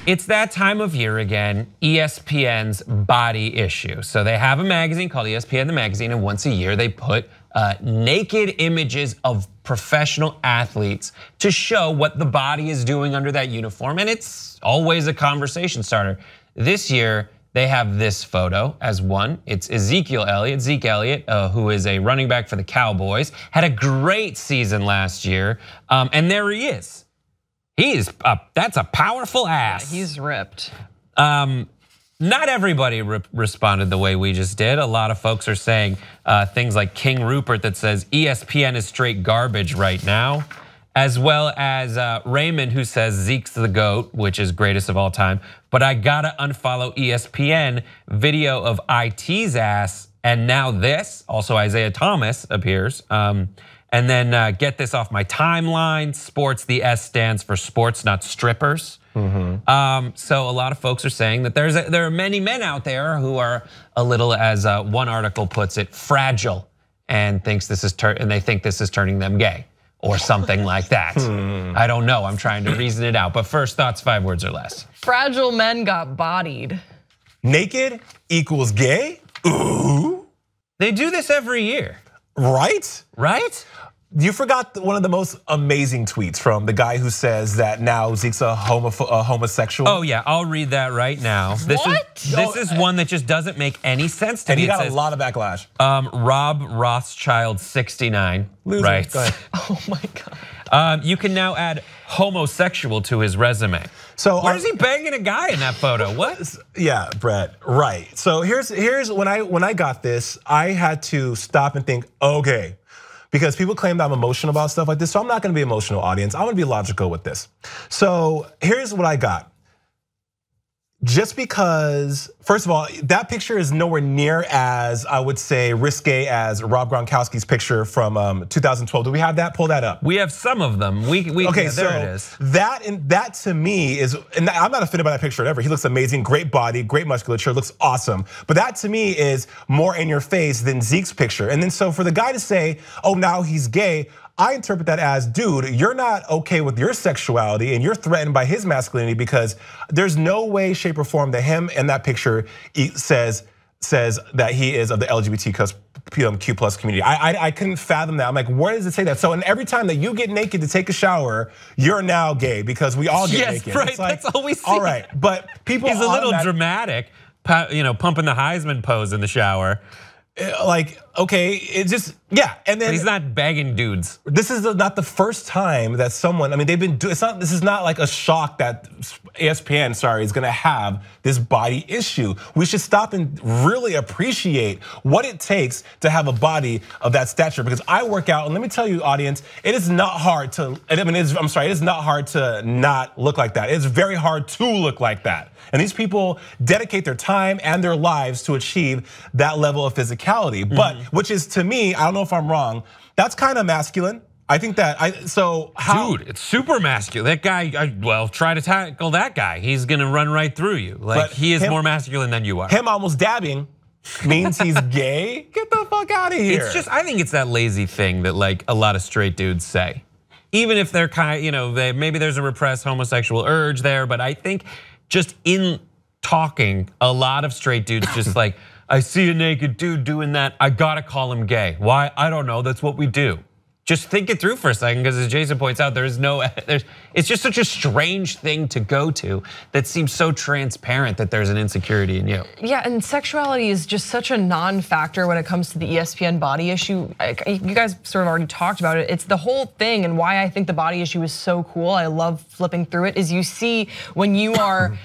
It's that time of year again, ESPN's body issue. So they have a magazine called ESPN the Magazine, and once a year they put naked images of professional athletes to show what the body is doing under that uniform, and it's always a conversation starter. This year, they have this photo as one. It's Zeke Elliott, who is a running back for the Cowboys, had a great season last year, and there he is. That's a powerful ass. Yeah, he's ripped. Not everybody responded the way we just did. A lot of folks are saying things like King Rupert that says ESPN is straight garbage right now, as well as Raymond who says Zeke's the GOAT, which is greatest of all time. But I gotta unfollow ESPN, video of IT's ass, and now this, also Isaiah Thomas appears. And then get this off my timeline, sports, the S stands for sports, not strippers. So a lot of folks are saying that there are many men out there who are a little, as one article puts it, fragile, and they think this is turning them gay or something like that. I don't know, I'm trying to reason it out. But first thoughts, 5 words or less. Fragile men got bodied. Naked equals gay? Ooh. They do this every year. Right? Right? You forgot one of the most amazing tweets from the guy who says that now Zeke's a homosexual. Oh yeah, I'll read that right now. This is one that just doesn't make any sense to me. And he got a lot of backlash. Rob Rothschild 69 writes. Go ahead. Oh my God. You can now add homosexual to his resume. So where is he banging a guy in that photo? What? Yeah, Brett. Right. So here's when I got this, I had to stop and think. Okay. Because people claim that I'm emotional about stuff like this, so I'm not gonna be emotional, audience. I'm gonna be logical with this. So here's what I got. Just because, first of all, that picture is nowhere near as, I would say, risque as Rob Gronkowski's picture from 2012. Do we have that? Pull that up. We have some of them. Okay, yeah, so there it is. That to me is, and I'm not offended by that picture ever. He looks amazing, great body, great musculature, looks awesome. But that to me is more in your face than Zeke's picture. And then so for the guy to say, oh, now he's gay, I interpret that as, dude, you're not okay with your sexuality and you're threatened by his masculinity, because there's no way, shape, or form that him in that picture says that he is of the LGBTQ plus community. I couldn't fathom that. I'm like, where does it say that? So, and every time that you get naked to take a shower, you're now gay, because we all get naked. Yes, right, like, that's all we see. All right, but people, he's a little dramatic, pumping the Heisman pose in the shower. Like, okay, it just, yeah, and then but he's not bagging dudes. This is not the first time that someone, I mean, they've been doing, this is not like a shock that ESPN, is gonna have this body issue. We should stop and really appreciate what it takes to have a body of that stature, because I work out, and let me tell you, audience, it is not hard to, it is not hard to not look like that. It's very hard to look like that. And these people dedicate their time and their lives to achieve that level of physicality. But, which is, to me, I don't know if I'm wrong, that's kind of masculine. I think that, Dude, it's super masculine. That guy, well, try to tackle that guy. He's gonna run right through you. Like, he is more masculine than you are. Him almost dabbing means he's gay? Get the fuck out of here. It's just, I think it's that lazy thing that like a lot of straight dudes say. Even if they're maybe there's a repressed homosexual urge there, but I think just in talking, a lot of straight dudes just like, I see a naked dude doing that, I gotta call him gay. Why? I don't know, that's what we do. Just think it through for a second, because as Jason points out, it's just such a strange thing to go to that seems so transparent that there's an insecurity in you. Yeah, and sexuality is just such a non-factor when it comes to the ESPN body issue. You guys sort of already talked about it. It's the whole thing, and why I think the body issue is so cool. I love flipping through it, is you see when you are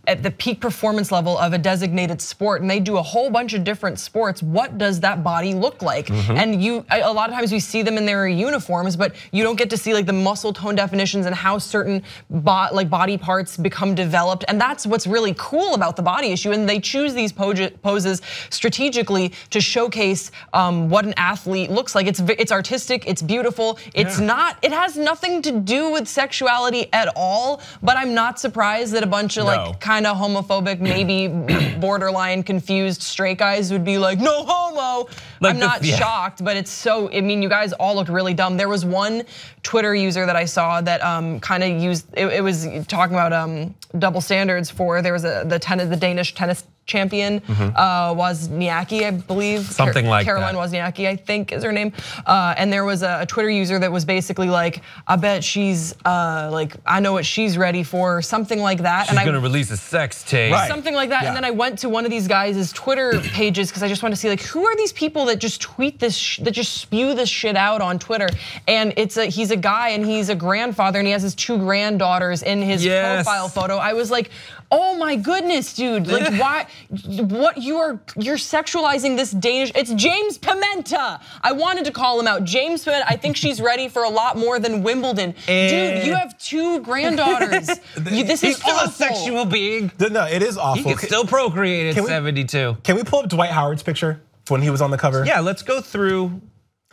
at the peak performance level of a designated sport, and they do a whole bunch of different sports, what does that body look like? And a lot of times we see them in their uniforms, but you don't get to see like the muscle tone definitions and how certain body parts become developed. And that's what's really cool about the body issue. And they choose these poses strategically to showcase what an athlete looks like. It's artistic, it's beautiful. It's not, it has nothing to do with sexuality at all, but I'm not surprised that a bunch of like kind of homophobic, maybe borderline confused straight guys would be like, no homo. I'm not shocked, but it's so, I mean, you guys all looked really dumb. There was one Twitter user that I saw that kind of used, it was talking about double standards for, there was the Danish tennis champion, Wozniacki, I believe. Something like Caroline that. Wozniacki, I think is her name. And there was a Twitter user that was basically like, I bet she's like, I know what she's ready for, something like that. She's gonna release a sex tape. Right. Something like that. And then I went to one of these guys' Twitter pages because I just wanted to see like, who are these people that just tweet this, that just spew this shit out on Twitter? And he's a guy and he's a grandfather and he has his 2 granddaughters in his profile photo. I was like, oh my goodness, dude! Like, why? What you're sexualizing this Danish? It's James Pimenta. I wanted to call him out. James Pimenta. I think she's ready for a lot more than Wimbledon, dude. You have 2 granddaughters. This is still awful. a sexual being. No, it is awful. He can still procreate at 72. Can we pull up Dwight Howard's picture when he was on the cover? Yeah, let's go through.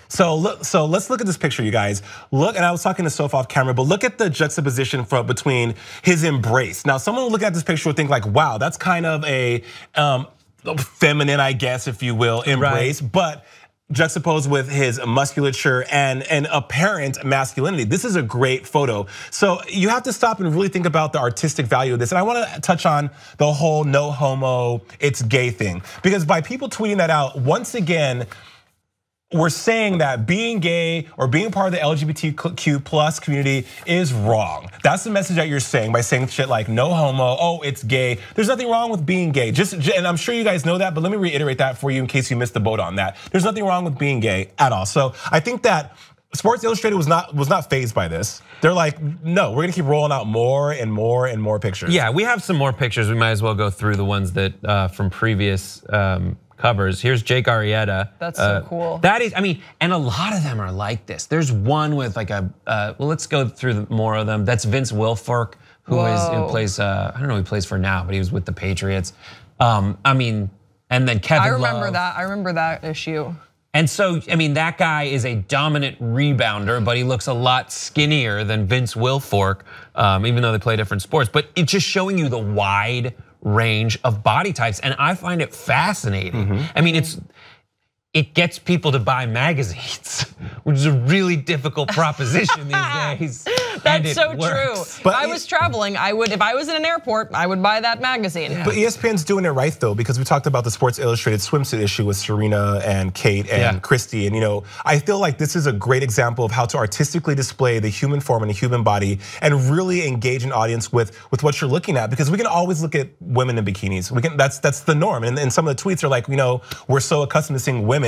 So let's look at this picture, you guys. Look, and I was talking to Soph off camera, but look at the juxtaposition between his embrace. Now, someone looking at this picture would think like, wow, that's kind of a feminine, I guess, if you will, embrace, but juxtaposed with his musculature and apparent masculinity. This is a great photo. So you have to stop and really think about the artistic value of this. And I want to touch on the whole no homo, it's gay thing. Because by people tweeting that out, once again, we're saying that being gay or being part of the LGBTQ plus community is wrong. That's the message that you're saying by saying shit like no homo, oh, it's gay. There's nothing wrong with being gay. And I'm sure you guys know that, but let me reiterate that for you in case you missed the boat on that. There's nothing wrong with being gay at all. So I think that Sports Illustrated was not fazed by this. They're like, no, we're gonna keep rolling out more and more and more pictures. Yeah, we have some more pictures. We might as well go through the ones that from previous covers. Here's Jake Arrieta. That's so cool. That is, I mean, and a lot of them are like this. There's one with like well, let's go through more of them. That's Vince Wilfork, who plays, I don't know who he plays for now, but he was with the Patriots. I mean, and then Kevin Love. I remember that issue. And so, I mean, that guy is a dominant rebounder, but he looks a lot skinnier than Vince Wilfork, even though they play different sports. But it's just showing you the wide range of body types, and I find it fascinating. I mean, it gets people to buy magazines, which is a really difficult proposition these days. That's so true. If I was traveling, I would, if I was in an airport, I would buy that magazine. Yeah. But ESPN's doing it right though, because we talked about the Sports Illustrated swimsuit issue with Serena and Kate and Christy, and I feel like this is a great example of how to artistically display the human form and the human body and really engage an audience with what you're looking at, because we can always look at women in bikinis. That's the norm, and some of the tweets are like, we're so accustomed to seeing women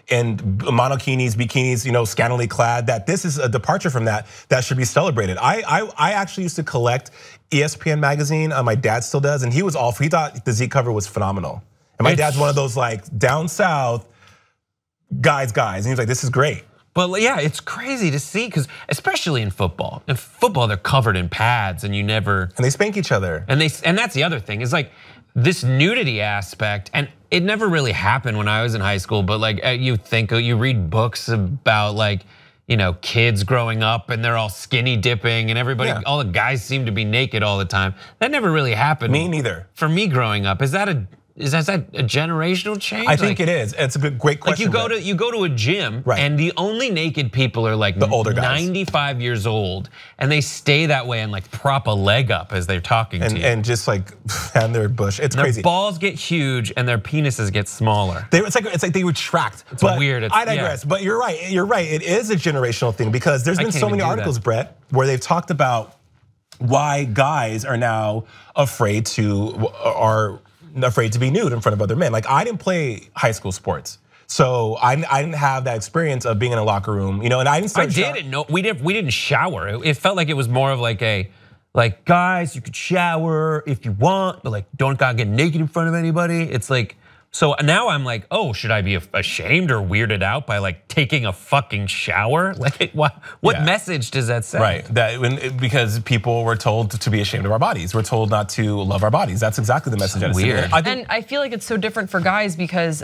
in monokinis, bikinis, scantily clad, that this is a departure from that should be celebrated. I actually used to collect ESPN magazine. My dad still does, and he was he thought the Zeke cover was phenomenal. And my dad's one of those like down south guys, and he was like, this is great. But yeah, it's crazy to see, because especially in football. In football, they're covered in pads, and and they spank each other. And that's the other thing, is like this nudity aspect, and it never really happened when I was in high school, but like you read books about like, kids growing up and they're all skinny dipping and everybody, all the guys seem to be naked all the time. That never really happened. Me neither. For me growing up, is that a generational change? I think it is. It's a great question. Like you go to a gym, and the only naked people are like the older guys, 95 years old, and they stay that way and like prop a leg up as they're talking to you, and just like hand their bush. It's crazy. Their balls get huge and their penises get smaller. It's like they retract. It's weird. I digress. But you're right. It is a generational thing, because there's been so many articles, Brett, where they've talked about why guys are now afraid to be nude in front of other men. Like, I didn't play high school sports, so I didn't have that experience of being in a locker room, and I didn't start. We didn't shower. It felt like it was more of like guys, you could shower if you want, but like don't gotta get naked in front of anybody. It's like, so now I'm like, oh, should I be ashamed or weirded out by like taking a fucking shower? Like, what message does that send? Right, because people were told to be ashamed of our bodies. We're told not to love our bodies. That's exactly the message. That's weird. And I feel like it's so different for guys, because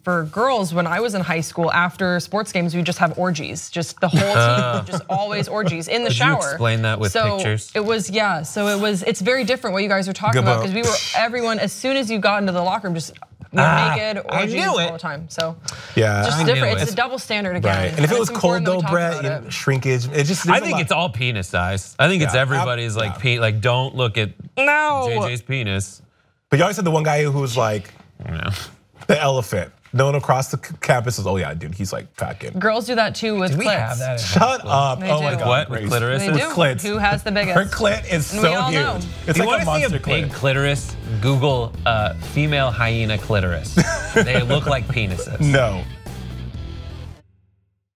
for girls, when I was in high school, after sports games, we just have orgies. Just the whole team, just always orgies in the shower. Could you explain that with pictures? It's very different what you guys are talking about, because everyone, as soon as you got into the locker room, just naked I orgies knew it. all the time. So Yeah, just I different. knew It's it. a double standard again. Right. And if it was it's cold important that though, we talk Brett, about it. shrinkage, it just. I think it's all penis size. I think it's Yeah, everybody's like like don't look at JJ's penis. But you always had the one guy who was like the elephant. No one across the campus was, oh yeah, dude, he's like packing. Girls do that too with We clits. have that. Shut up! They Oh my do. god, What? With Grace. clitoris? They With do. clits. Who has the biggest? Her clit is We so all huge. know. It's You like want a to see monster a big clit. clitoris? Google female hyena clitoris. They look like penises. No.